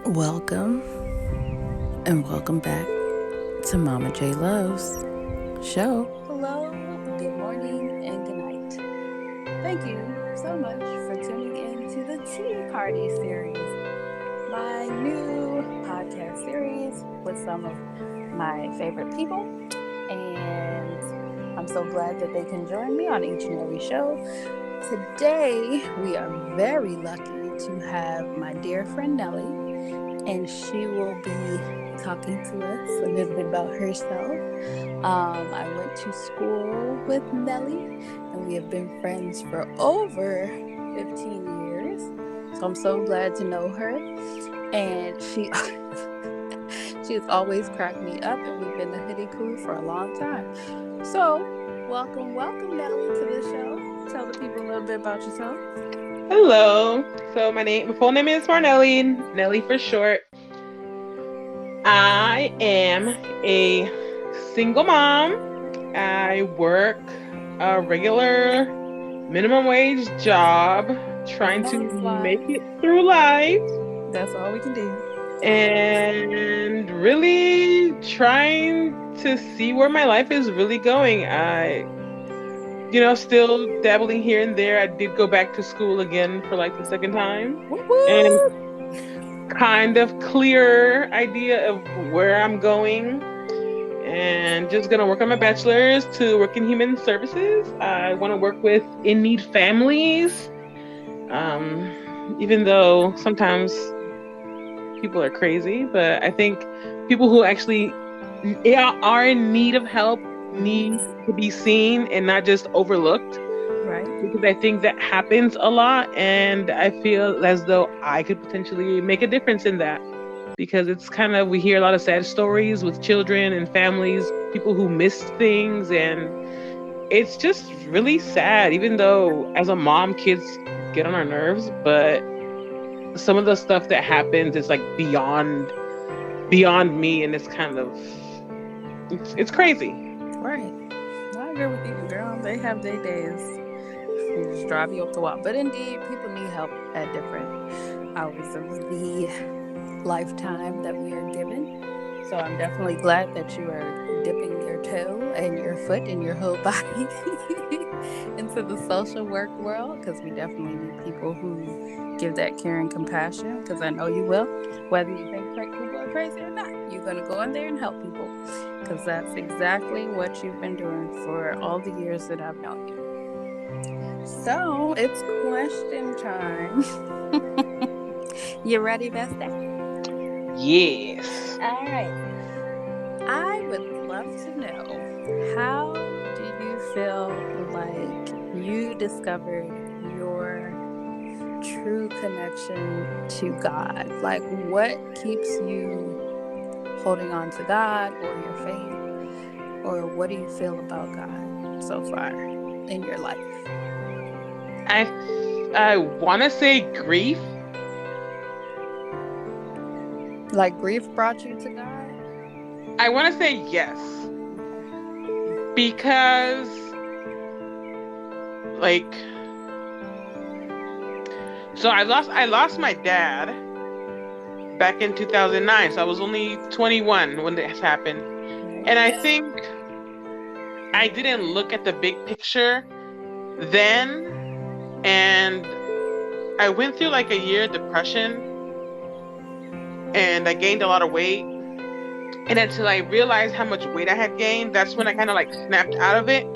Welcome and welcome back to Mama J Love's show. Hello, good morning, and good night. Thank you so much for tuning in to the Tea Party series, my new podcast series with some of my favorite people. And I'm so glad that they can join me on each and every show. Today, we are very lucky to have my dear friend Nely, and she will be talking to us a little bit about herself. I went to school with Nely, and we have been friends for over 15 years. So I'm so glad to know her. And she's always cracked me up, and we've been a hoodie crew for a long time. So welcome Nely to the show. Tell the people a little bit about yourself. Hello. So my full name is Nely, Nely for short. I am a single mom. I work a regular minimum wage job, trying to make it through life. That's all we can do. And really trying to see where my life is really going. Still dabbling here and there. I did go back to school again for like the second time. Woo-woo! And kind of clear idea of where I'm going. And just going to work on my bachelor's to work in human services. I want to work with in-need families. Even though sometimes people are crazy, but I think people who actually are in need of help need to be seen and not just overlooked. Right. Because I think that happens a lot, and I feel as though I could potentially make a difference in that. Because it's we hear a lot of sad stories with children and families, people who miss things, and it's just really sad, even though as a mom, kids get on our nerves, but some of the stuff that happens is like beyond me, and it's crazy. Right. I agree with you, girl. They have their days. They just drive you up the wall. But indeed, people need help at different hours of the lifetime that we are given. So I'm definitely glad that you are dipping your toe and your foot and your whole body into the social work world, because we definitely need people who give that care and compassion, because I know you will. Whether you think people are crazy or not, you're going to go in there and help people, because that's exactly what you've been doing for all the years that I've known you. So it's question time. You ready, Bestie? Yes. All right. I would love to know, how do you feel like you discovered your true connection to God? Like, what keeps you holding on to God or your faith? Or what do you feel about God so far in your life? I want to say grief. Like, grief brought you to God? I want to say yes. Because, so I lost my dad back in 2009. So I was only 21 when this happened. And I think I didn't look at the big picture then. And I went through like a year of depression. And I gained a lot of weight. And until I realized how much weight I had gained, that's when I kind of like snapped out of it.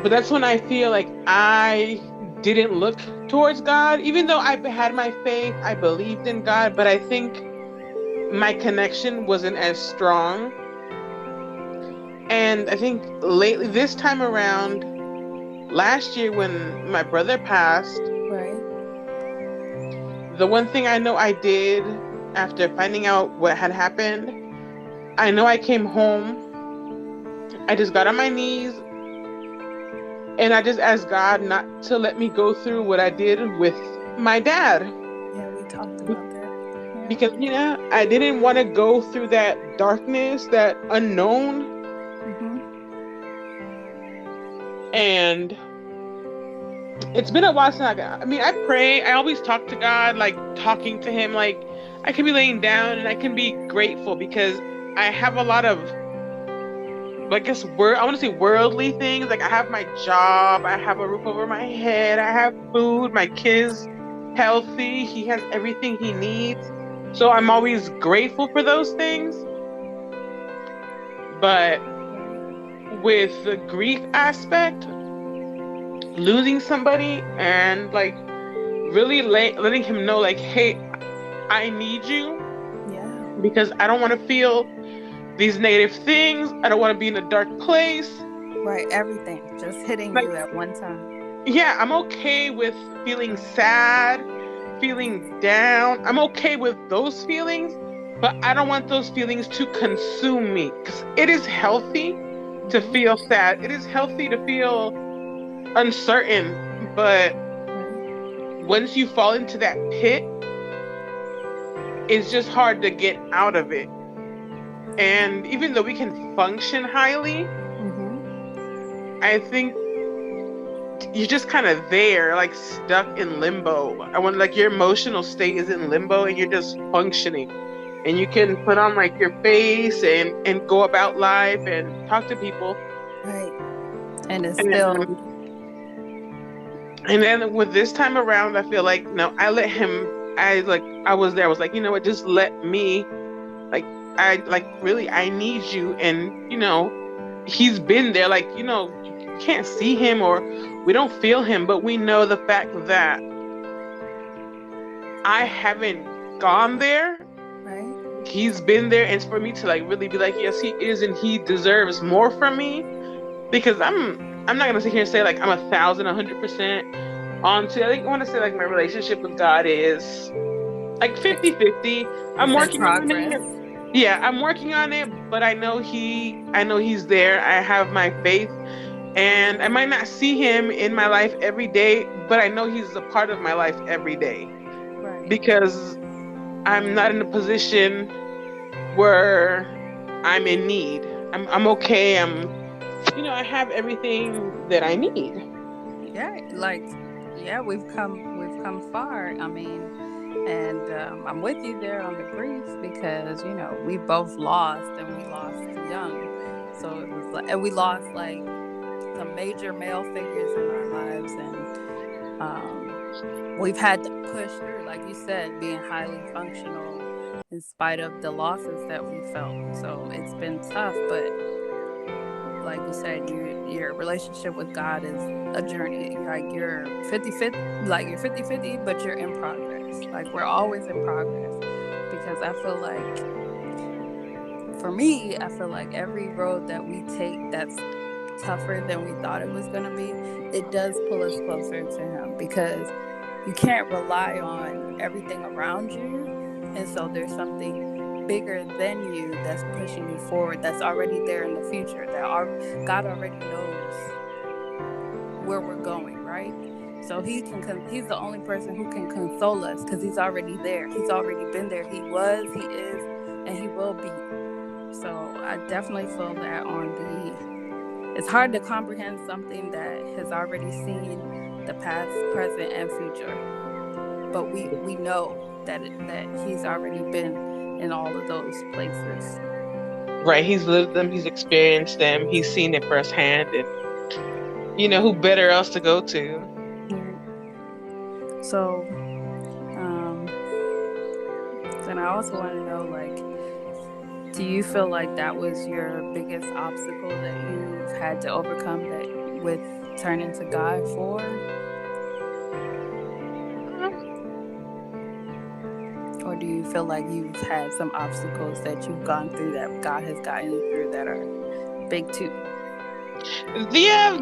But that's when I feel like I didn't look towards God. Even though I had my faith, I believed in God, but I think my connection wasn't as strong. And I think lately, this time around, last year when my brother passed, Right. The one thing I know I did after finding out what had happened, I know I came home, I just got on my knees, and I just asked God not to let me go through what I did with my dad. Yeah, we talked about that. Yeah. Because, I didn't want to go through that darkness, that unknown. Mm-hmm. And It's been a while since I pray. I always talk to God, like talking to Him. Like I can be laying down and I can be grateful because I have a lot of, I guess, I want to say worldly things. Like I have my job, I have a roof over my head, I have food, my kid is healthy, he has everything he needs. So I'm always grateful for those things. But with the grief aspect, losing somebody and like really letting him know, like, hey, I need you. Yeah. Because I don't want to feel these negative things. I don't want to be in a dark place. Right. Everything just hitting Like, you at one time. yeah, I'm okay with feeling sad, feeling down. I'm okay with those feelings, but I don't want those feelings to consume me. Because it is healthy to feel sad. It is healthy to feel uncertain. But once you fall into that pit, it's just hard to get out of it. And even though we can function highly, I think you're just kind of there, like stuck in limbo. I want, like, your emotional state is in limbo and you're just functioning. And you can put on like your face and go about life and talk to people. Right. And it's And still. And then with this time around, I feel like, no, I let him. I was there. I was like, you know what? Just let me. Really, I need you. And he's been there. Like, you can't see him or we don't feel him, but we know the fact that I haven't gone there. Right. He's been there, and it's for me to like really be like, yes, he is, and he deserves more from me. Because I'm not gonna sit here and say like I'm 1,100% onto. I think I want to say like my relationship with God is like 50-50. I'm working on it. Yeah, I'm working on it, but I know he's there. I have my faith, and I might not see him in my life every day, but I know he's a part of my life every day. Right. Because I'm not in a position where I'm in need. I'm okay. I have everything that I need. Yeah, we've come far. I mean, and I'm with you there on the grief because we both lost, and we lost young. So it was like, and we lost like some major male figures in our lives, and we've had to push through, like you said, being highly functional in spite of the losses that we felt. So it's been tough, but like you said, your relationship with God is a journey. Like you're 50-50, like you're 50-50, but you're in progress. Like we're always in progress, because I feel like, for me, I feel like every road that we take that's tougher than we thought it was going to be, it does pull us closer to him, because you can't rely on everything around you. And so there's something bigger than you that's pushing you forward, that's already there in the future, that God already knows where we're going, right? So he's the only person who can console us, because he's already there. He's already been there. He was, he is, and he will be. So I definitely feel that it's hard to comprehend something that has already seen the past, present, and future. But we know that he's already been in all of those places. Right, he's lived them, he's experienced them, he's seen it firsthand, and who better else to go to? So, and I also want to know, like, do you feel like that was your biggest obstacle that you've had to overcome, that with turning to God for? Or do you feel like you've had some obstacles that you've gone through that God has gotten you through that are big too? Yeah,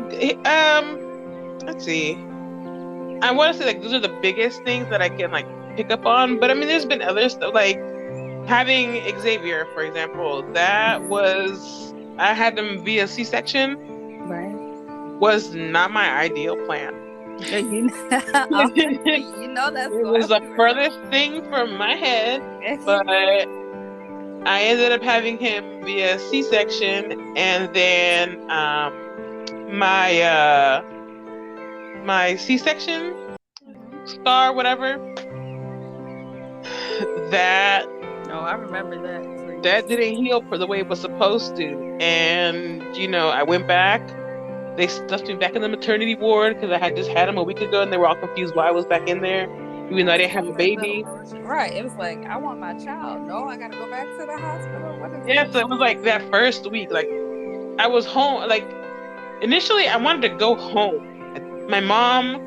let's see. I want to say like those are the biggest things that I can like pick up on, but I mean, there's been other stuff like having Xavier, for example. That was, I had him via C-section. Right. Was not my ideal plan. That's it was the furthest thing from my head, but I ended up having him via C-section, and then my my C-section Mm-hmm. scar, whatever, that Oh, I remember that. that didn't heal for the way it was supposed to. And, I went back. They stuffed me back in the maternity ward because I had just had him a week ago and they were all confused why I was back in there, even though I didn't have a baby. Right. It was like, I want my child. No, I got to go back to the hospital. What is Yeah, so this? it was like that first week, like I was home. Like initially, I wanted to go home. My mom,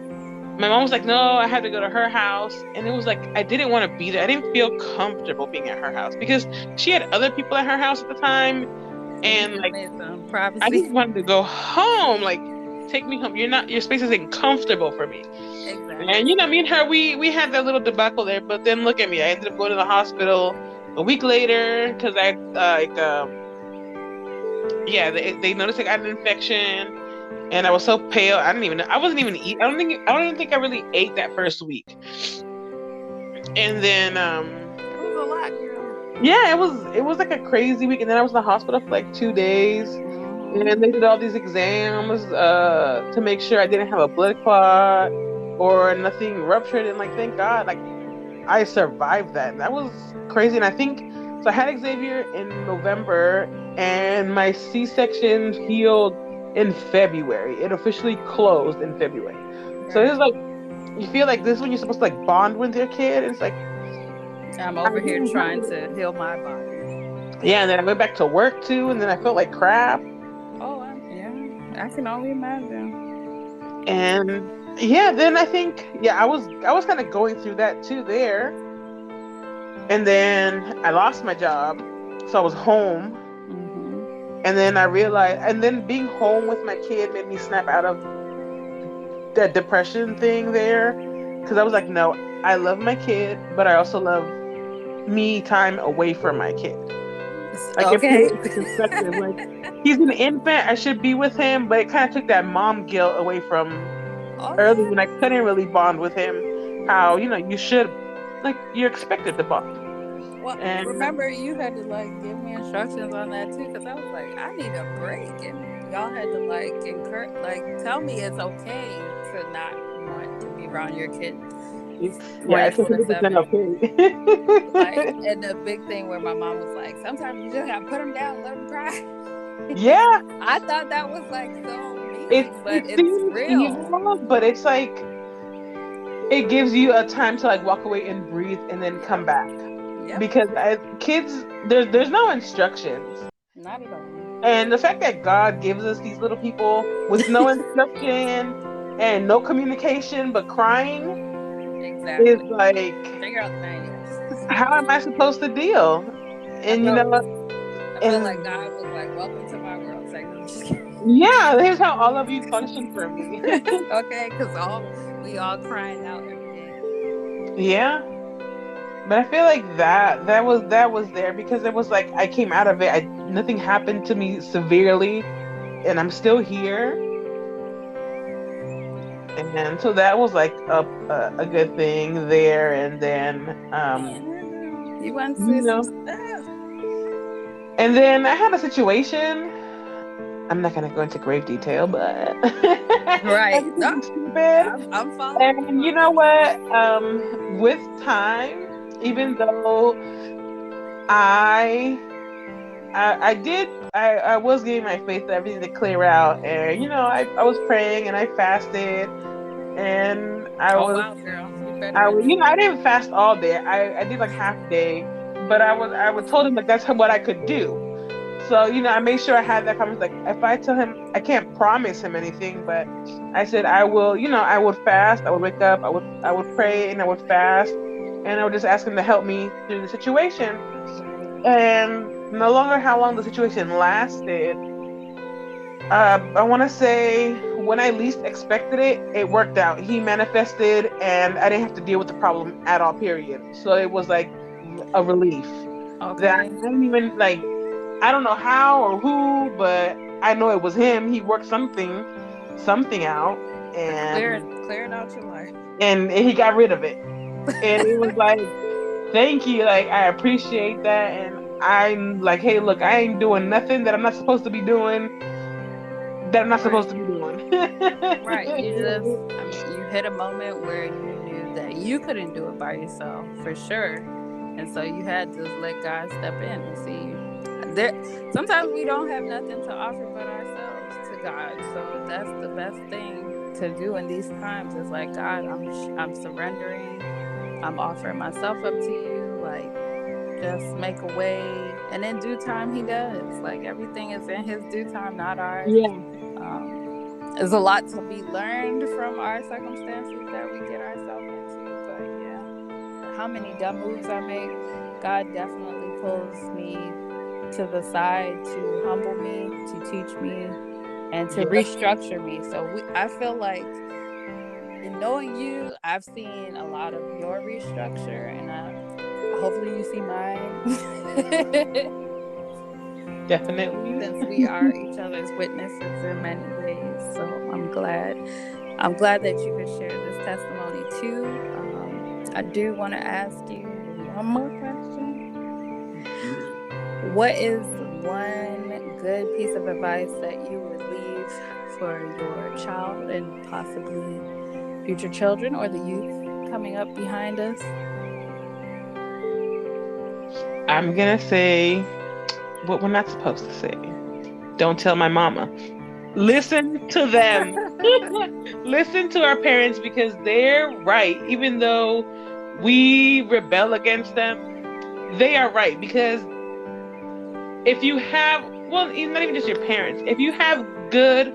my mom was like, "No, I had to go to her house," and it was like I didn't want to be there. I didn't feel comfortable being at her house because she had other people at her house at the time, And you and just like need some I privacy. just wanted to go home. Like, take me home. Your space isn't comfortable for me. Exactly. And me and her, we had that little debacle there. But then look at me. I ended up going to the hospital a week later because I yeah, they noticed I got an infection, and I was so pale. I didn't even know. I wasn't even eat. I don't even think I really ate that first week. And then It was a lot, girl. yeah, it was like a crazy week. And then I was in the hospital for like 2 days. And they did all these exams to make sure I didn't have a blood clot or nothing ruptured. And like, thank God, like I survived that. And that was crazy. And I think so. I had Xavier in November, and my C-section healed in February. It officially closed in February. So Right. it's like you feel like this is when you're supposed to like bond with your kid. It's like I'm I over here didn't have trying it. to heal my body. Yeah, and then I went back to work too, and then I felt like crap. Oh, yeah. I can only imagine. And yeah, then I think I was kind of going through that too there. And then I lost my job. So I was home. Mm-hmm. And then I realized and then being home with my kid made me snap out of that depression thing there. Cause I was like, no, I love my kid, but I also love me time away from my kid. Like it put Okay. it into perspective. Like he's an infant, I should be with him, but it kind of took that mom guilt away from Oh, early yeah. when I couldn't really bond with him. How you should, like you're expected to bond. Well, And remember you had to like give me instructions on that too, because I was like, I need a break, and y'all had to like encourage, like tell me it's okay to not want to be around your kid yeah, twenty it's four 100% seven. Like, okay. and the big thing where my mom was like, sometimes you just gotta put them down, and let them cry. Yeah, I thought that was like so it mean, but it it's seems real. evil, but it's like it gives you a time to like walk away and breathe and then come Yep. back. Yep. Because kids, there's no instructions. Not at all. And the fact that God gives us these little people with no instruction and no communication but crying is Exactly. like, Figure out the manual. how am I supposed to deal? I And felt I felt like and God was like, "Welcome to my world." It's like, no, I'm just kidding. yeah, here's how all of you function for me. Okay, because we all crying out every day. Yeah. But I feel like that was there because it was like I came out of it. Nothing happened to me severely, and I'm still here. And so that was like a good thing there. And then Yeah, you went you through some know, stuff, and then I had a situation. I'm not gonna go into grave detail, but right? No, everything was stupid. I'm following you And you on know this one. what? With time, even though I I was giving my faith to everything to clear out, and I was praying and I fasted, and Oh wow, girl, you better I than was, me. I didn't fast all day. I did like half day, but I would told him like that's what I could do. So, I made sure I had that conversation. Like, if I tell him, I can't promise him anything, but I said I will. I would fast. I would wake up. I would pray, and I would fast, and I would just ask him to help me through the situation. Right. And no longer how long the situation lasted. I want to say when I least expected it, it worked out. He manifested, and I didn't have to deal with the problem at all. Period. So it was like a relief that Okay. I didn't even like. I don't know how or who, but I know it was him. He worked something out, and Clearing out your life. he got rid of it. And it was like, thank you, like I appreciate that, and I'm like, hey, look, I ain't doing nothing that I'm not supposed to be doing. that I'm not supposed Right. to be doing. Right. I mean, you hit a moment where you knew that you couldn't do it by yourself for sure. And so you had to let God step in and see. There, sometimes we don't have nothing to offer but ourselves to God. So that's the best thing to do in these times is like, God, I'm surrendering. I'm offering myself up to you. Like, just make a way. And in due time, He does. Like, everything is in His due time, not ours. Yeah. Um, there's a lot to be learned from our circumstances that we get ourselves into. But yeah, how many dumb moves I make, God definitely pulls me to the side to humble me, to teach me, and to Yeah. restructure me. So I feel like in knowing you, I've seen a lot of your restructure, and hopefully you see mine. Definitely. Since we are each other's witnesses in many ways. So I'm glad. I'm glad that you could share this testimony too. I do want to ask you one more question. What is one good piece of advice that you would leave for your child and possibly future children or the youth coming up behind us? I'm gonna say what we're not supposed to say. Don't tell my mama. Listen to them. Listen to our parents because they're right. Even though we rebel against them, they are right. Because if you have, well, not even just your parents, if you have good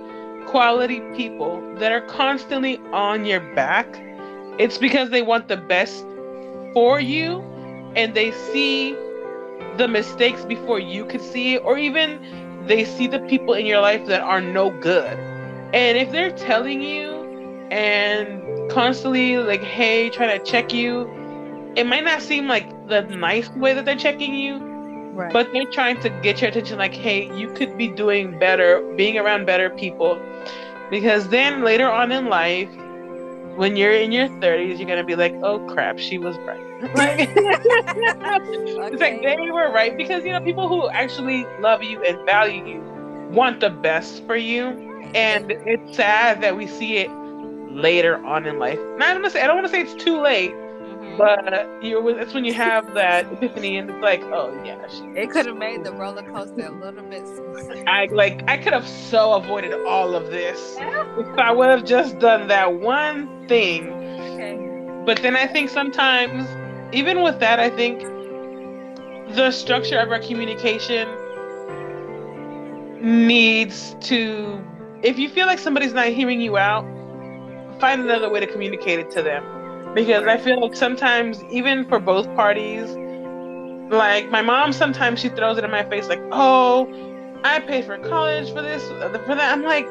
quality people that are constantly on your back, it's because they want the best for you and they see the mistakes before you could see it, or even they see the people in your life that are no good. And if they're telling you and constantly like, hey, trying to check you, it might not seem like the nice way that they're checking you, Right. but they're trying to get your attention like, hey, you could be doing better, being around better people. Because then later on in life, when you're in your 30s, you're going to be like, oh crap, she was right. Like, it's like Okay. they were right because people who actually love you and value you want the best for you, Right. and it's sad that we see it later on in life. Now, I don't want to say it's too late, Mm-hmm. but it's when you have that epiphany, and it's like, oh yeah, It could have made the roller coaster a little bit smoother. I could have so avoided all of this if I would have just done that one thing. Okay. But then I think sometimes, even with that, I think the structure of our communication needs to, if you feel like somebody's not hearing you out, find another way to communicate it to them. Because I Right. feel like sometimes, even for both parties, like my mom, sometimes she throws it in my face, like, oh, I paid for college for this, for that. I'm like,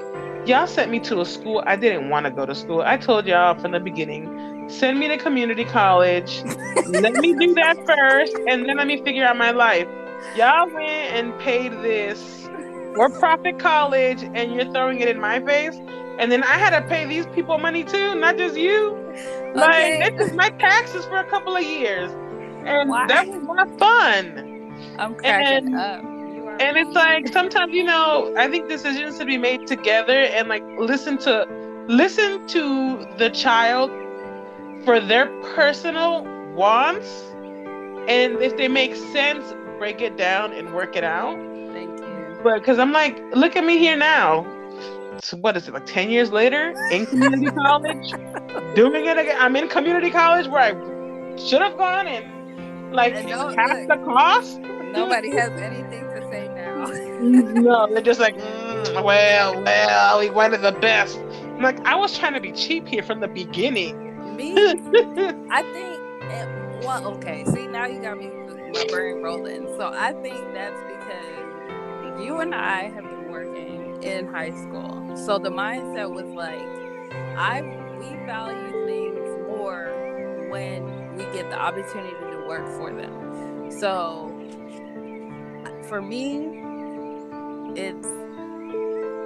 y'all sent me to a school I didn't want to go to school. I told y'all from the beginning, send me to community college. Let me do that first, and then let me figure out my life. Y'all went and paid this for-profit college, and you're throwing it in my face. And then I had to pay these people money too, not just you. Like, Okay. they took my taxes for a couple of years, and Why? that was not fun. I'm cracking And up. You are and it's mean. like sometimes, I think decisions should be made together and like listen to the child for their personal wants. And if they make sense, break it down and work it out. Thank you. But because I'm like, look at me here now. So what is it, like 10 years later in community college? Doing it again. I'm in community college where I should have gone and like And no, half look, the cost. nobody has anything to say now. No, they're just like, well, we wanted the best. I'm like, I was trying to be cheap here from the beginning. Me, I think. Well, okay. See, now you got me my brain rolling. So I think that's because you and I have been working in high school. So the mindset was like, we value things more when we get the opportunity to work for them. So for me, it's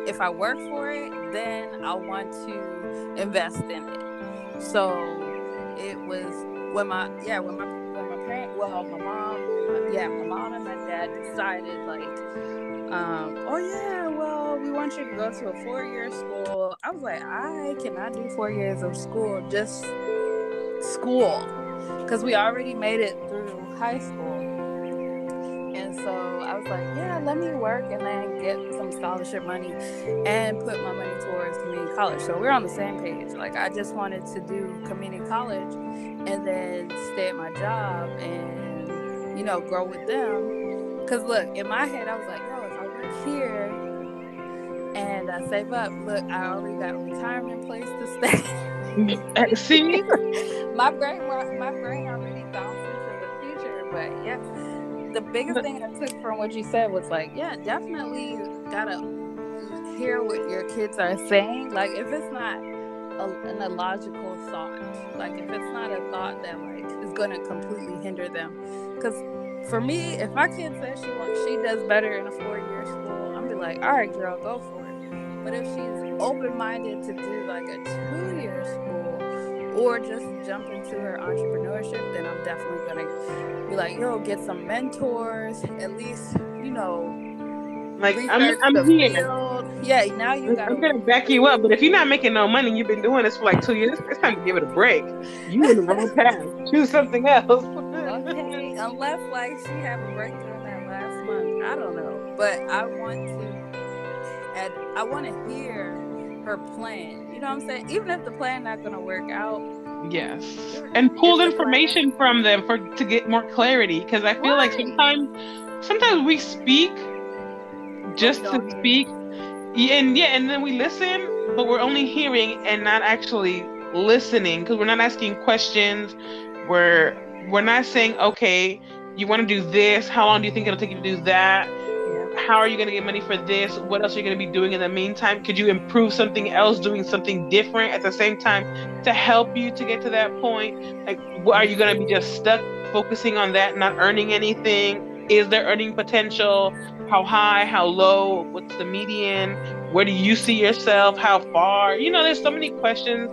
if I work for it, then I want to invest in it. So it was when my parent, well, my mom, my mom and my dad decided like, oh yeah, well, we want you to go to a 4-year school. I was like, I cannot do 4 years of school, just school, because we already made it through high school. And so I was like, yeah, let me work and then get some scholarship money and put my money towards community college. So we're on the same page. Like, I just wanted to do community college and then stay at my job and, you know, grow with them. Because look, in my head, I was like, yo, if I work here and I save up, look, I already got a retirement place to stay. See? my brain already bounced into the future. But yeah, the biggest thing I took from what you said was like, yeah, definitely gotta hear what your kids are saying. Like, if it's not an illogical thought, like if it's not a thought that like is gonna completely hinder them. Because for me, if my kid says she does better in a 4-year school, I'm be like, all right, girl, go for it. But if she's open-minded to do like a 2-year school or just jump into her entrepreneurship, then I'm definitely gonna be like, yo, get some mentors, at least, you know, like research I'm the here. field. Yeah, now you got. I'm gonna back you up, but if you're not making no money, you've been doing this for like 2 years, it's time to give it a break. You in the wrong path. Choose something else. Okay, unless like she have a breakthrough in that last month, I don't know. But I want to hear her plan. You know what I'm saying? Even if the plan not gonna work out. Yes, and pull information from them to get more clarity. Because I feel like sometimes we speak just to speak, and then we listen, but we're only hearing and not actually listening because we're not asking questions. We're not saying, okay, you want to do this? How long do you think it'll take you to do that? How are you going to get money for this? What else are you going to be doing in the meantime? Could you improve something else, doing something different at the same time to help you to get to that point? Like, are you going to be just stuck focusing on that, not earning anything? Is there earning potential? How high? How low? What's the median? Where do you see yourself? How far? You know, there's so many questions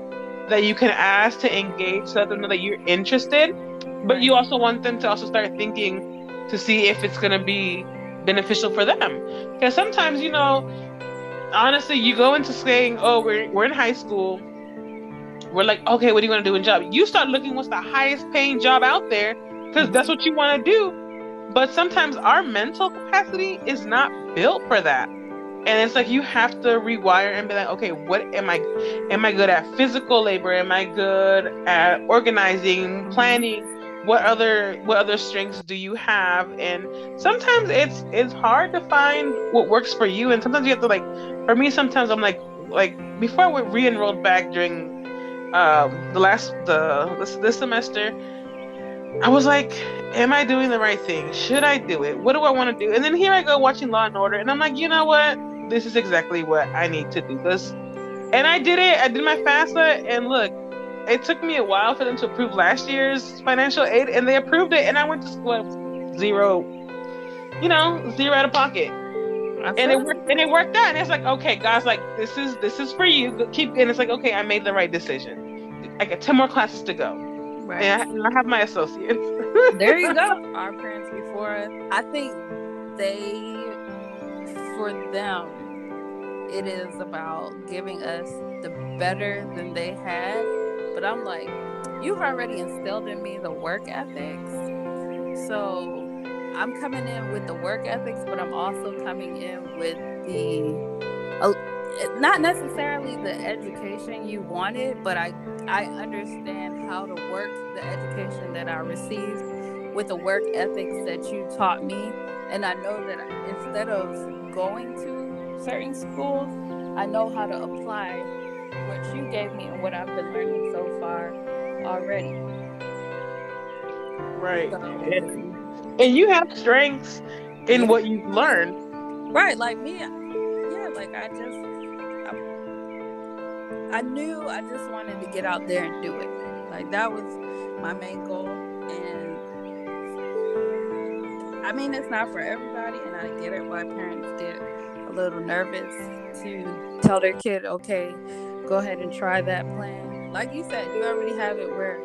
that you can ask to engage, so let them know that you're interested. But you also want them to also start thinking to see if it's going to be beneficial for them. Because sometimes, you know, honestly, you go into saying, oh, we're in high school. We're like, okay, what do you want to do in job? You start looking what's the highest paying job out there because that's what you want to do. But sometimes our mental capacity is not built for that. And it's like you have to rewire and be like, okay, what am I good at? Physical labor? Am I good at organizing, planning? What other strengths do you have? And sometimes it's hard to find what works for you. And sometimes you have to, like, for me, sometimes I'm like before I re-enrolled back during this semester, I was like, am I doing the right thing? Should I do it? What do I want to do? And then here I go watching Law and Order, and I'm like, you know what? This is exactly what I need to do. And I did it. I did my FAFSA, and look, it took me a while for them to approve last year's financial aid, and they approved it, and I went to school at zero out of pocket. And it worked out. And it's like, okay, God's like, this is for you. And it's like, okay, I made the right decision. I got 10 more classes to go. Right. And I have my associates. There you go. Our parents before us. I think for them, it is about giving us the better than they had. But I'm like, you've already instilled in me the work ethics. So I'm coming in with the work ethics, but I'm also coming in with not necessarily the education you wanted, but I understand how to work the education that I received with the work ethics that you taught me. And I know that instead of going to certain schools, I know how to apply what you gave me and what I've been learning so far already. Right. So, and you have strengths in what you've learned. Right. Like me. Yeah. Like I knew I just wanted to get out there and do it. Like that was my main goal. And I mean, it's not for everybody. And I get it why parents get a little nervous to tell their kid, okay, go ahead and try that plan. Like you said, you already have it where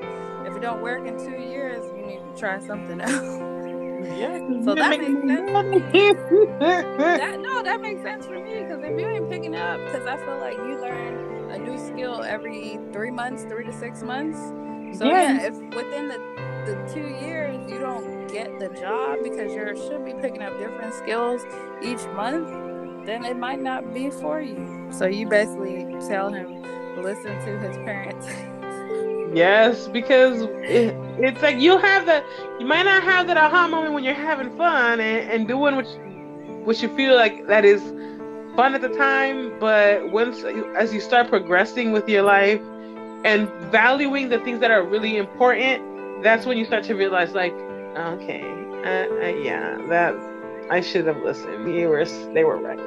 if it don't work in 2 years, you need to try something else. Yeah, so that makes sense. that makes sense for me, because if you ain't picking up, because I feel like you learn a new skill every 3 months, 3 to 6 months. So Yeah, yeah, if within the 2 years you don't get the job because you should be picking up different skills each month, then it might not be for you. So you basically tell him listen to his parents. yes, because it's like you might not have that aha moment when you're having fun and doing what you feel like that is fun at the time, but as you start progressing with your life and valuing the things that are really important, that's when you start to realize, like, okay, yeah, that I should have listened. They were right.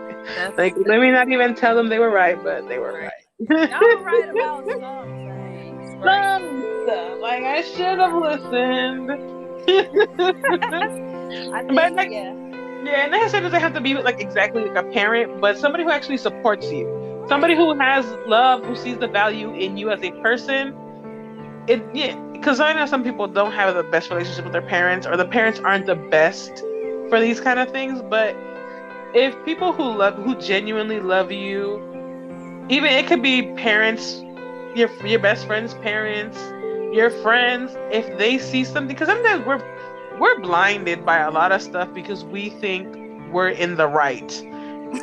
Like, let me not even tell them they were right, but they were Right. right. Y'all right about some things, right? Some stuff, like I should have listened. I But think, like, yeah. yeah, and necessarily doesn't have to be like exactly like a parent, but somebody who actually supports you, somebody Right. who has love, who sees the value in you as a person. Yeah, because I know some people don't have the best relationship with their parents, or the parents aren't the best for these kind of things. But if people who genuinely love you, even it could be parents, your best friend's parents, your friends, if they see something, because sometimes we're blinded by a lot of stuff because we think we're in the right.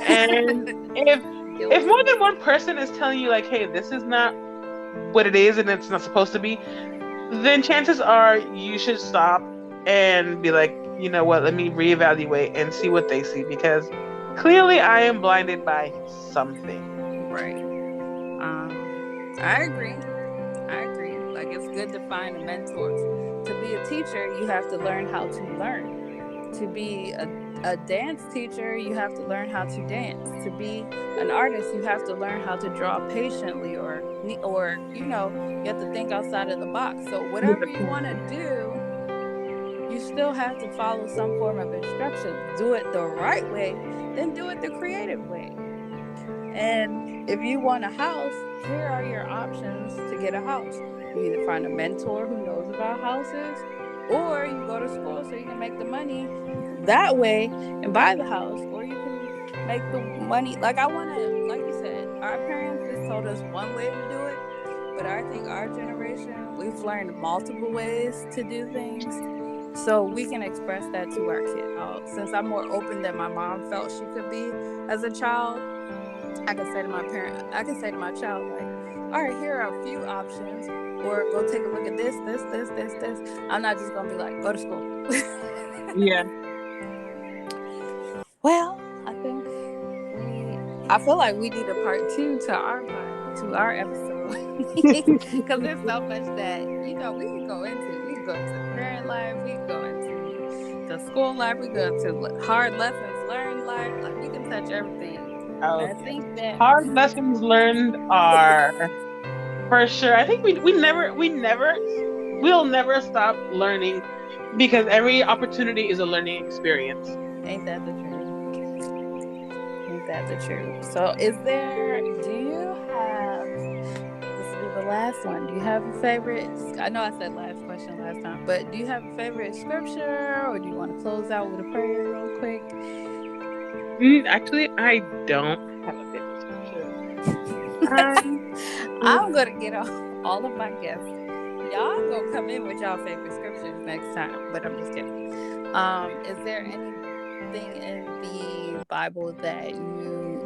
And if more than one person is telling you, like, hey, this is not what it is and it's not supposed to be, then chances are you should stop and be like, you know what, let me reevaluate and see what they see, because clearly I am blinded by something. Right. I agree. I agree. Like, it's good to find a mentor. To be a teacher, you have to learn how to learn. To be a dance teacher, you have to learn how to dance. To be an artist, you have to learn how to draw patiently, or you have to think outside of the box. So whatever you want to do, you still have to follow some form of instructions. Do it the right way, then do it the creative way. And if you want a house, here are your options to get a house. You either find a mentor who knows about houses, or you go to school so you can make the money that way and buy the house, or you can make the money. Like, like you said, our parents just told us one way to do it, but I think our generation, we've learned multiple ways to do things. So we can express that to our kid. Since I'm more open than my mom felt she could be as a child, I can say to my child, like, all right, here are a few options, or go take a look at this. I'm not just going to be like, go to school. Yeah. Well, I feel like we need a part 2 to our episode. Because there's so much that, we can go into. We can go into parent life. We can go into the school life. We go into hard lessons learned life. Like, we can touch everything. Oh, I think that hard lessons learned are for sure. I think we'll never stop learning, because every opportunity is a learning experience. ain't that the truth. Ain't that the truth. So this will be the last one. Do you have a favorite? I know I said last question last time, but do you have a favorite scripture, or do you want to close out with a prayer real quick? Actually, I don't have a favorite scripture. I'm going to get all of my guests. Y'all going to come in with y'all favorite scriptures next time, but I'm just kidding. Is there anything in the Bible that you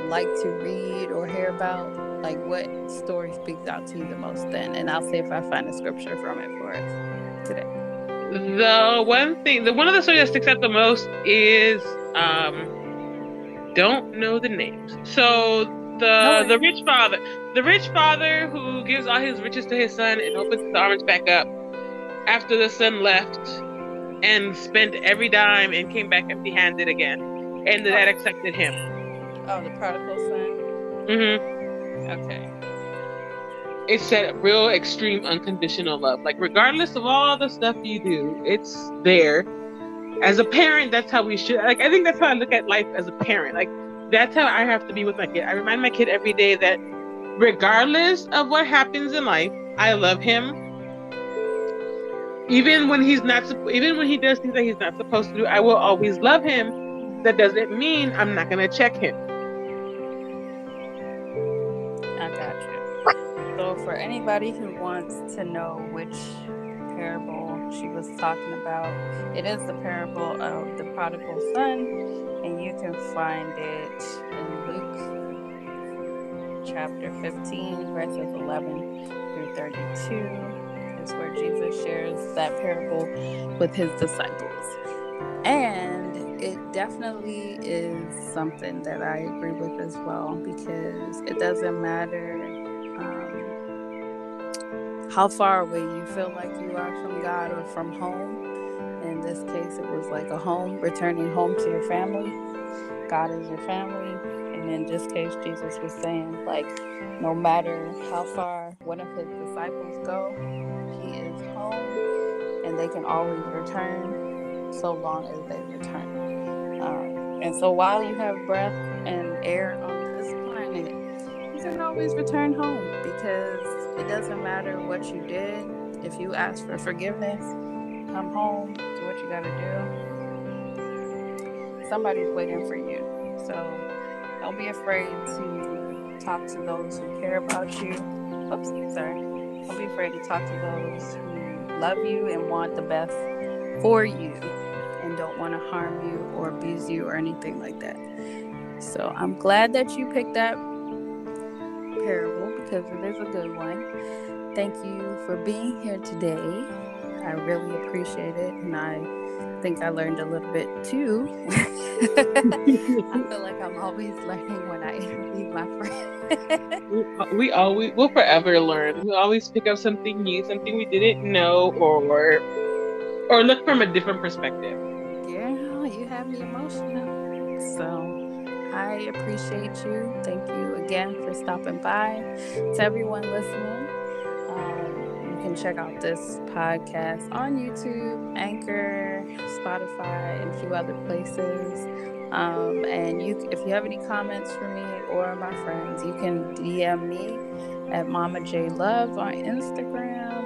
like to read or hear about? Like, what story speaks out to you the most then? And I'll see if I find a scripture from it for us today. One of the stories that sticks out the most is don't know the names. So the rich father who gives all his riches to his son and opens his arms back up after the son left and spent every dime and came back empty-handed again, and the dad accepted him. Oh, the prodigal son. Okay. It said real extreme unconditional love. Like, regardless of all the stuff you do, it's there. As a parent, that's how we should. Like, I think that's how I look at life as a parent. Like, that's how I have to be with my kid. I remind my kid every day that regardless of what happens in life, I love him. Even when he does things that he's not supposed to do, I will always love him. that doesn't mean I'm not going to check him. I got you. So, for anybody who wants to know which parable she was talking about, it is the parable of the prodigal son, and you can find it in Luke chapter 15, verses 11 through 32. Is where Jesus shares that parable with his disciples. And it definitely is something that I agree with as well, because it doesn't matter how far away you feel like you are from God or from home. In this case, it was like a home, returning home to your family. God is your family. And in this case, Jesus was saying, like, no matter how far one of his disciples go, he is home, and they can always return so long as they return. And so while you have breath and air on this planet, you can always return home, because it doesn't matter what you did. If you ask for forgiveness, come home, do what you gotta do. Somebody's waiting for you. So don't be afraid to talk to those who care about you. Oops, sorry. Don't be afraid to talk to those who love you and want the best for you and don't want to harm you or abuse you or anything like that. So I'm glad that you picked that parable, because it is a good one. Thank you for being here today. I really appreciate it, and I think I learned a little bit too. I feel like I'm always learning when I interview my friends. We'll forever learn. We'll always pick up something new, something we didn't know, or look from a different perspective. Girl, you have me emotional. So I appreciate you. Thank you again for stopping by. To everyone listening, you can check out this podcast on YouTube, Anchor, Spotify, and a few other places. And if you have any comments for me or my friends, you can DM me at Mama J Love on Instagram.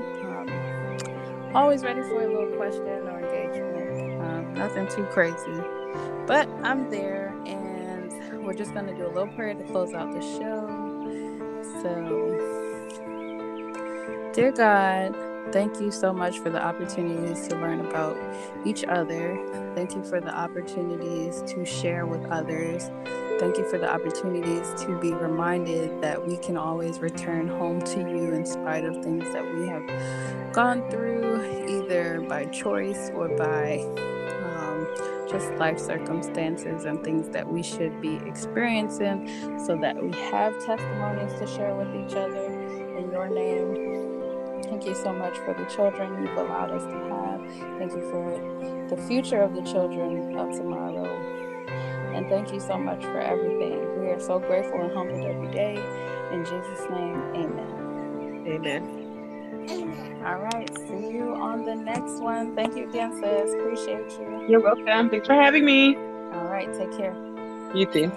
Always ready for a little question or engagement. Nothing too crazy, but I'm there. And we're just going to do a little prayer to close out the show. So, dear God, thank you so much for the opportunities to learn about each other. Thank you for the opportunities to share with others. Thank you for the opportunities to be reminded that we can always return home to you in spite of things that we have gone through, either by choice or by just life circumstances and things that we should be experiencing, so that we have testimonies to share with each other in your name. Thank you so much for the children you've allowed us to have. Thank you for the future of the children of tomorrow. And thank you so much for everything. We are so grateful and humbled every day. In Jesus' name, amen. Amen. All right. See you on the next one. Thank you again, sis. Appreciate you. You're welcome. Thanks for having me. All right. Take care. You too.